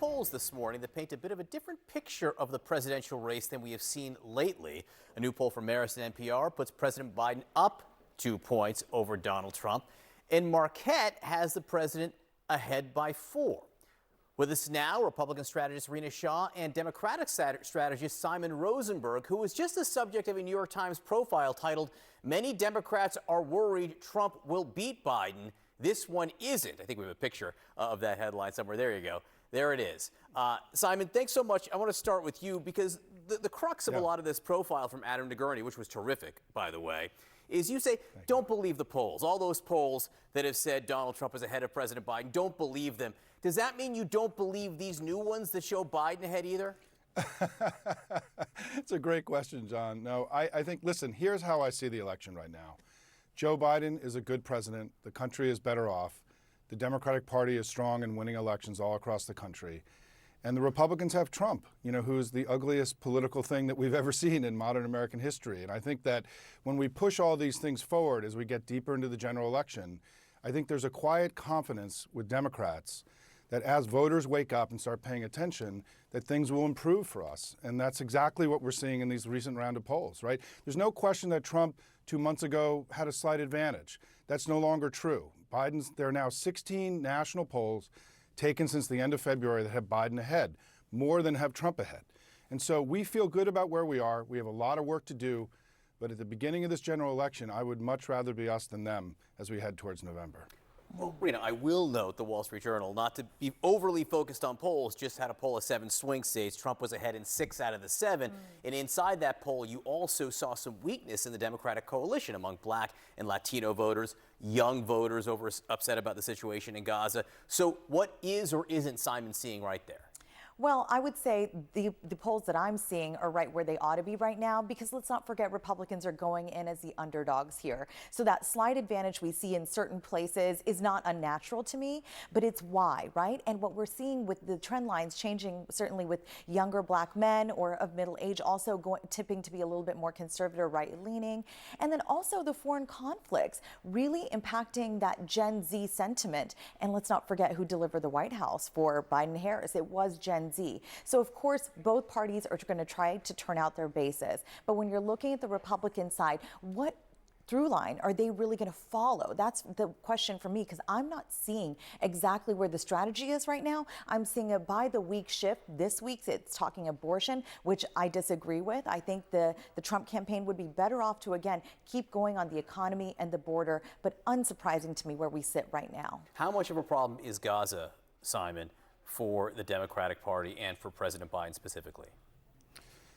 polls this morning that paint a bit of a different picture of the presidential race than we have seen lately. A new poll from Marist NPR puts President Biden up 2 points over Donald Trump, and Marquette has the president ahead by 4. With us now, Republican strategist Rena Shaw and Democratic strategist Simon Rosenberg, who was just the subject of a New York Times profile titled, "Many Democrats Are Worried Trump Will Beat Biden. This one isn't." I think we have a picture of that headline somewhere. There you go. There it is. Simon, thanks so much. I want to start with you because the crux of a lot of this profile from Adam DeGurney, which was terrific, by the way, is you say, don't believe the polls. All those polls that have said Donald Trump is ahead of President Biden, don't believe them. Does that mean you don't believe these new ones that show Biden ahead either? It's a great question, John. No, I think, listen, here's how I see the election right now. Joe Biden is a good president. The country is better off. The Democratic Party is strong in winning elections all across the country. And the Republicans have Trump, who's the ugliest political thing that we've ever seen in modern American history. And I think that when we push all these things forward as we get deeper into the general election, I think there's a quiet confidence with Democrats that as voters wake up and start paying attention, that things will improve for us. And that's exactly what we're seeing in these recent round of polls, right? There's no question that Trump 2 months ago had a slight advantage. That's no longer true. There are now 16 national polls taken since the end of February that have Biden ahead, more than have Trump ahead. And so we feel good about where we are. We have a lot of work to do. But at the beginning of this general election, I would much rather be us than them as we head towards November. Well, Rena, I will note the Wall Street Journal, not to be overly focused on polls, just had a poll of 7 swing states. Trump was ahead in 6 out of the 7. And inside that poll, you also saw some weakness in the Democratic coalition among Black and Latino voters, young voters upset about the situation in Gaza. So what is or isn't Simon seeing right there? Well, I would say the polls that I'm seeing are right where they ought to be right now, because let's not forget Republicans are going in as the underdogs here. So that slight advantage we see in certain places is not unnatural to me, but it's why, right? And what we're seeing with the trend lines changing, certainly with younger Black men or of middle age also tipping to be a little bit more conservative, right-leaning. And then also the foreign conflicts really impacting that Gen Z sentiment. And let's not forget who delivered the White House for Biden-Harris. It was Gen Z. So of course, both parties are going to try to turn out their bases. But when you're looking at the Republican side, what through line are they really going to follow? That's the question for me, because I'm not seeing exactly where the strategy is right now. I'm seeing a by the week shift. This week it's talking abortion, which I disagree with. I think the Trump campaign would be better off to, again, keep going on the economy and the border, but unsurprising to me where we sit right now. How much of a problem is Gaza, Simon, for the Democratic Party and for President Biden specifically?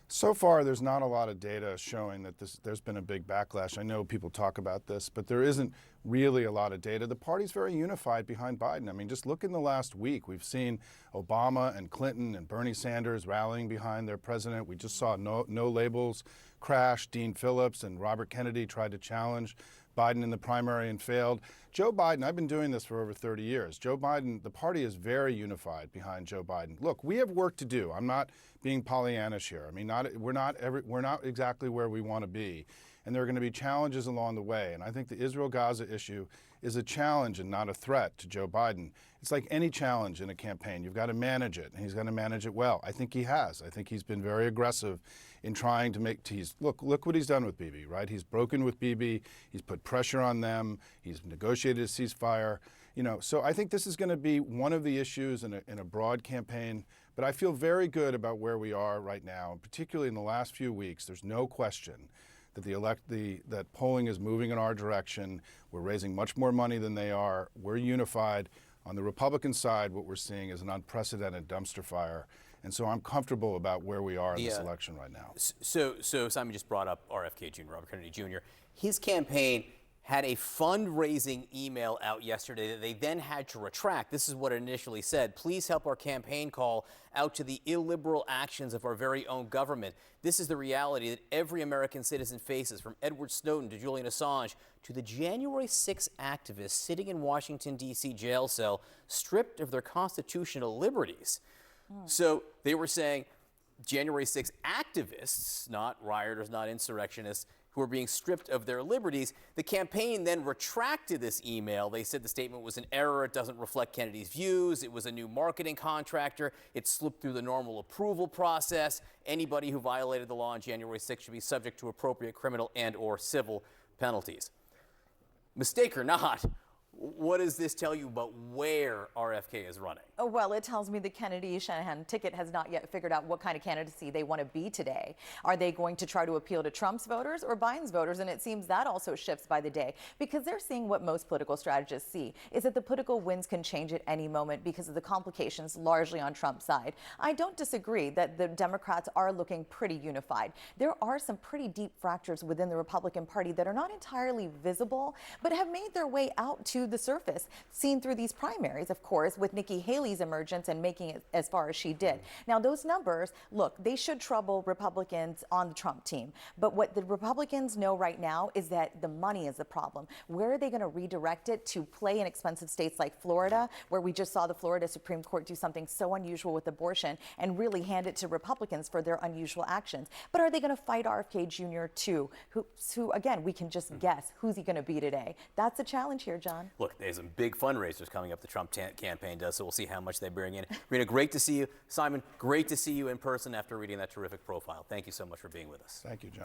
So far, there's not a lot of data showing that there's been a big backlash. I know people talk about this, but there isn't really a lot of data. The party's very unified behind Biden. I mean, just look in the last week. We've seen Obama and Clinton and Bernie Sanders rallying behind their president. We just saw No Labels crash. Dean Phillips and Robert Kennedy tried to challenge Biden in the primary and failed. Joe Biden, I've been doing this for over 30 years. Joe Biden, the party is very unified behind Joe Biden. Look, we have work to do. I'm not being Pollyannish here. I mean, we're not exactly where we want to be. And there are going to be challenges along the way. And I think the Israel-Gaza issue is a challenge and not a threat to Joe Biden. It's like any challenge in a campaign. You've got to manage it, and he's going to manage it well. I think he has. I think he's been very aggressive in trying to make teas. Look what he's done with Bibi, right? He's broken with Bibi. He's put pressure on them. He's negotiated a ceasefire. So I think this is going to be one of the issues in a broad campaign. But I feel very good about where we are right now, and particularly in the last few weeks. There's no question that that polling is moving in our direction. We're raising much more money than they are. We're unified. On the Republican side, what we're seeing is an unprecedented dumpster fire. And so I'm comfortable about where we are in this election right now. So Simon just brought up RFK Jr., Robert Kennedy Jr. His campaign had a fundraising email out yesterday that they then had to retract. This is what it initially said: "Please help our campaign call out to the illiberal actions of our very own government. This is the reality that every American citizen faces, from Edward Snowden to Julian Assange to the January 6 activists sitting in Washington, D.C. jail cell, stripped of their constitutional liberties." So they were saying January 6 activists, not rioters, not insurrectionists, who are being stripped of their liberties. The campaign then retracted this email. They said the statement was an error. It doesn't reflect Kennedy's views. It was a new marketing contractor. It slipped through the normal approval process. Anybody who violated the law on January 6th should be subject to appropriate criminal and/or civil penalties. Mistake or not, what does this tell you about where RFK is running? Oh, well, it tells me the Kennedy-Shanahan ticket has not yet figured out what kind of candidacy they want to be today. Are they going to try to appeal to Trump's voters or Biden's voters? And it seems that also shifts by the day, because they're seeing what most political strategists see, is that the political winds can change at any moment because of the complications largely on Trump's side. I don't disagree that the Democrats are looking pretty unified. There are some pretty deep fractures within the Republican Party that are not entirely visible, but have made their way out to the surface, seen through these primaries, of course, with Nikki Haley's emergence and making it as far as she did. Now, those numbers, look, they should trouble Republicans on the Trump team. But what the Republicans know right now is that the money is the problem. Where are they going to redirect it to play in expensive states like Florida, where we just saw the Florida Supreme Court do something so unusual with abortion and really hand it to Republicans for their unusual actions? But are they going to fight RFK Jr. too, who again, we can just guess who's he going to be today? That's the challenge here, John. Look, there's some big fundraisers coming up the Trump campaign does, so we'll see how much they bring in. Rena, great to see you. Simon, great to see you in person after reading that terrific profile. Thank you so much for being with us. Thank you, John.